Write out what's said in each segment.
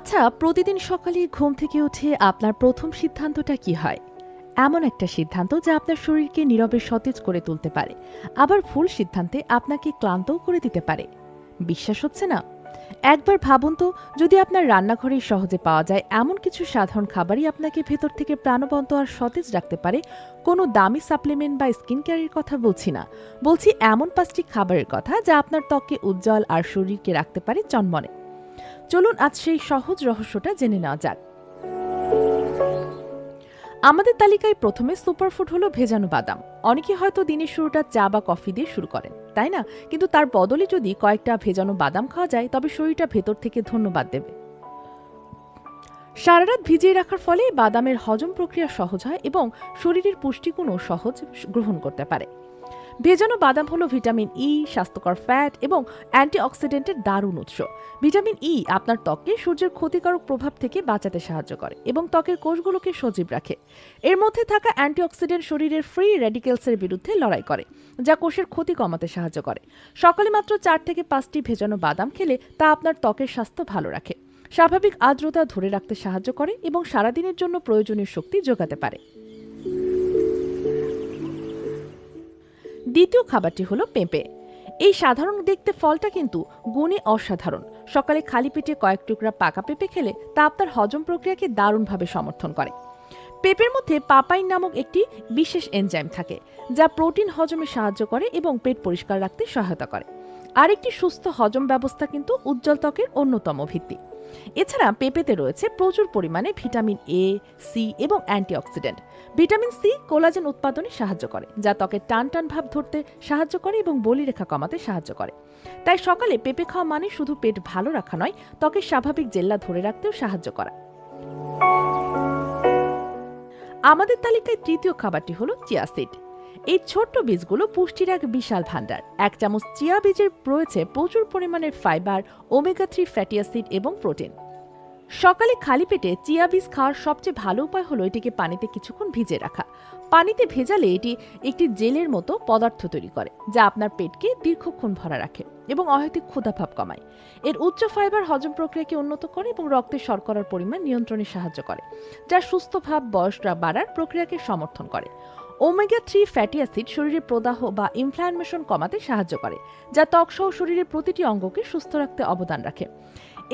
আচ্ছা, প্রতিদিন সকালে ঘুম থেকে উঠে আপনার প্রথম সিদ্ধান্তটা কি হয়? এমন একটা সিদ্ধান্ত যা আপনার শরীরকে নীরবে সতেজ করে তুলতে পারে, আবার ভুল সিদ্ধান্তে আপনাকে ক্লান্তও করে দিতে পারে। বিশ্বাস হচ্ছে না? একবার ভাবুন তো, যদি আপনার রান্নাঘরেই সহজে পাওয়া যায় এমন কিছু সাধারণ খাবারই আপনাকে ভেতর থেকে প্রাণবন্ত আর সতেজ রাখতে পারে। কোনো দামি সাপ্লিমেন্ট বা স্কিন কেয়ারের কথা বলছি না, বলছি এমন 5টি খাবারের কথা যা আপনার ত্বককে উজ্জ্বল আর শরীরকে রাখতে পারে চনমনে। চলুন আজ সেই সহজ রহস্যটা জেনে নেওয়া যাক। আমাদের তালিকায় প্রথমে সুপারফুড হলো ভেজানো বাদাম। অনেকে হয়তো দিনের শুরুটা চা বা কফি দিয়ে শুরু করেন, তাই না? কিন্তু তার বদলে যদি কয়েকটা ভেজানো বাদাম খাওয়া যায়, তবে শরীরটা ভেতর থেকে ধন্যবাদ দেবে। সারা রাত ভিজিয়ে রাখার ফলে বাদামের হজম প্রক্রিয়া সহজ হয় এবং শরীরের পুষ্টিগুণও সহজ গ্রহণ করতে পারে। ভেজানো বাদাম হলো ভিটামিন ই, স্বাস্থ্যকর ফ্যাট এবং অ্যান্টিঅক্সিডেন্টের দারুণ উৎস। ভিটামিন ই আপনার ত্বককে সূর্যের ক্ষতিকারক প্রভাব থেকে বাঁচাতে সাহায্য করে এবং ত্বকের কোষগুলোকে সজীব রাখে। এর মধ্যে থাকা অ্যান্টিঅক্সিডেন্ট শরীরের ফ্রি রেডিকেলসের বিরুদ্ধে লড়াই করে, যা কোষের ক্ষতি কমাতে সাহায্য করে। সকালে মাত্র 4 থেকে 5টি ভেজানো বাদাম খেলে তা আপনার ত্বকের স্বাস্থ্য ভালো রাখে, স্বাভাবিক আর্দ্রতা ধরে রাখতে সাহায্য করে এবং সারাদিনের জন্য প্রয়োজনীয় শক্তি যোগাতে পারে। দ্বিতীয় খাবারটি হলো পেঁপে। এই সাধারণ দেখতে ফলটা কিন্তু গুণে অসাধারণ। সকালে খালি পেটে কয়েক টুকরা পাকা পেঁপে খেলে তা আপনার হজম প্রক্রিয়াকে দারুণভাবে সমর্থন করে। পেঁপের মধ্যে পাপাইন নামক একটি বিশেষ এনজাইম থাকে, যা প্রোটিন হজমে সাহায্য করে এবং পেট পরিষ্কার রাখতে সহায়তা করে। আর একটি সুস্থ হজম ব্যবস্থা কিন্তু উজ্জ্বল ত্বকের অন্যতম ভিত্তি। এছাড়া পেঁপেতে রয়েছে প্রচুর পরিমাণে ভিটামিন এ, সি এবং অ্যান্টিঅক্সিডেন্ট। ভিটামিন সি কোলাজেন উৎপাদনে সাহায্য করে, যা ত্বকের টান টান ভাব ধরতে সাহায্য করে এবং বলিরেখা কমাতে সাহায্য করে। তাই সকালে পেঁপে খাওয়া মানে শুধু পেট ভালো রাখা নয়, ত্বকের স্বাভাবিক জেল্লা ধরে রাখতেও সাহায্য করা। আমাদের তালিকায় তৃতীয় খাবারটি হলো চিয়া সিড। এই ছোট্ট বীজগুলো পুষ্টির এক বিশাল ভান্ডার। 1 চামচ চিয়া বীজের রয়েছে প্রচুর পরিমাণের ফাইবার, ওমেগা-3 ফ্যাটি অ্যাসিড এবং প্রোটিন। সকালে খালি পেটে চিয়া বীজ খাওয়ার সবচেয়ে ভালো উপায় হলো এটিকে পানিতে কিছুক্ষণ ভিজিয়ে রাখা। পানিতে ভেজালে এটি একটি জেলের মতো পদার্থ তৈরি করে, যা আপনার পেটকে দীর্ঘক্ষণ ভরা রাখে এবং অহেতুক ক্ষুধাভাব কমায়। এর উচ্চ ফাইবার হজম প্রক্রিয়াকে উন্নত করে এবং রক্তে শর্করার পরিমাণ নিয়ন্ত্রণে সাহায্য করে, যা সুস্থ ভাব বয়সটা বাড়ার প্রক্রিয়াকে সমর্থন করে। ওমেগা-3 ফ্যাটি অ্যাসিড শরীরের প্রদাহ বা ইনফ্ল্যামেশন কমাতে সাহায্য করে, যা ত্বকসহ শরীরের প্রতিটি অঙ্গকে সুস্থ রাখতে অবদান রাখে।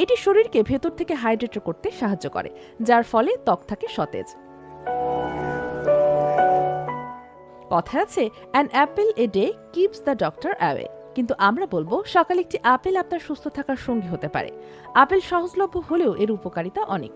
এটি শরীরকে ভেতর থেকে হাইড্রেট করতে সাহায্য করে, যার ফলে ত্বক থাকে সতেজ। কথায় আছে, an Apple a day keeps the doctor away. কিন্তু আমরা বলবো, সকালে একটি আপেল আপনার সুস্থ থাকার সঙ্গী হতে পারে। আপেল সহজলভ্য হলেও এর উপকারিতা অনেক।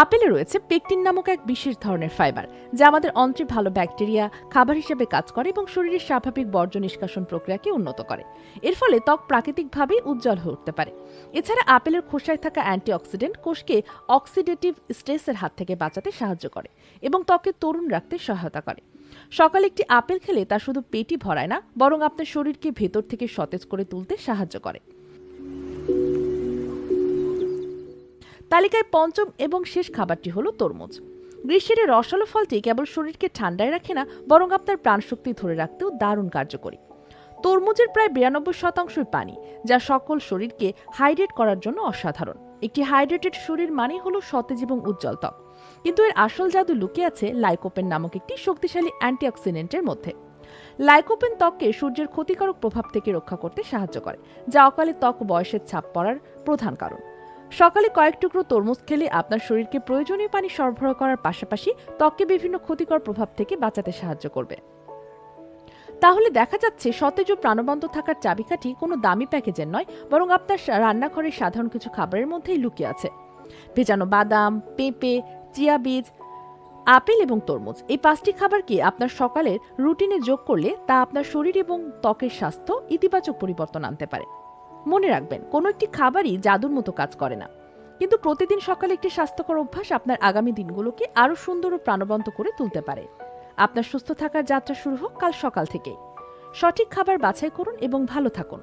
আপেলে রয়েছে পেকটিন নামক এক বিশেষ ধরনের ফাইবার, যা আমাদের অন্ত্রে ভালো ব্যাকটেরিয়া খাবার হিসেবে কাজ করে এবং শরীরের স্বাভাবিক বর্জ্য নিষ্কাশন প্রক্রিয়াকে উন্নত করে। এর ফলে ত্বক প্রাকৃতিকভাবে উজ্জ্বল হয়ে উঠতে পারে। এছাড়া আপেলের খোসায় থাকা অ্যান্টিঅক্সিডেন্ট কোষকে অক্সিডেটিভ স্ট্রেসের হাত থেকে বাঁচাতে সাহায্য করে এবং ত্বকে তরুণ রাখতে সহায়তা করে। সকালে একটি আপেল খেলে তা শুধু পেটই ভরায় না, বরং আপনার শরীরকে ভেতর থেকে সতেজ করে তুলতে সাহায্য করে। তালিকায় পঞ্চম এবং শেষ খাবারটি হলো তরমুজ। গ্রীষ্মের রসালো ফলটি কেবল শরীরকে ঠান্ডায় রাখে না, বরং আপনার প্রাণশক্তি ধরে রাখতেও দারুণ কার্যকরী। তরমুজের প্রায় 92% পানি, যা সকল শরীরকে হাইড্রেট করার জন্য অসাধারণ। একটি হাইড্রেটেড শরীর মানে হলো সতেজ এবং উজ্জ্বল ত্বক। কিন্তু এর আসল জাদু লুকিয়ে আছে লাইকোপেন নামক একটি শক্তিশালী অ্যান্টিঅক্সিডেন্টের মধ্যে। লাইকোপেন ত্বককে সূর্যের ক্ষতিকারক প্রভাব থেকে রক্ষা করতে সাহায্য করে, যা অকালে ত্বক বয়সের ছাপ পড়ার প্রধান কারণ। সকালে কয়েক টুকরো তরমুজ খেলে আপনার শরীরকে প্রয়োজনীয় পানি সরবরাহ করার পাশাপাশি ত্বককে বিভিন্ন ক্ষতিকর প্রভাব থেকে বাঁচাতে সাহায্য করবে। তাহলে দেখা যাচ্ছে, সতেজ ও প্রাণবন্ত থাকার চাবিকাঠি কোনো দামি প্যাকেজের নয়, বরং আপনার রান্নাঘরের সাধারণ কিছু খাবারের মধ্যেই লুকিয়ে আছে। ভেজানো বাদাম, পেঁপে, চিয়া বীজ, আপেল এবং তরমুজ, এই 5টি খাবারকে আপনার সকালের রুটিনে যোগ করলে তা আপনার শরীর এবং ত্বকের স্বাস্থ্য ইতিবাচক পরিবর্তন আনতে পারে। মনে রাখবেন, কোনো একটি খাবারই জাদুর মতো কাজ করে না, কিন্তু প্রতিদিন সকালে একটি স্বাস্থ্যকর অভ্যাস আপনার আগামী দিনগুলোকে আরো সুন্দর ও প্রাণবন্ত করে তুলতে পারে। আপনার সুস্থ থাকার যাত্রা শুরু হোক কাল সকাল থেকেই। সঠিক খাবার বাছাই করুন এবং ভালো থাকুন।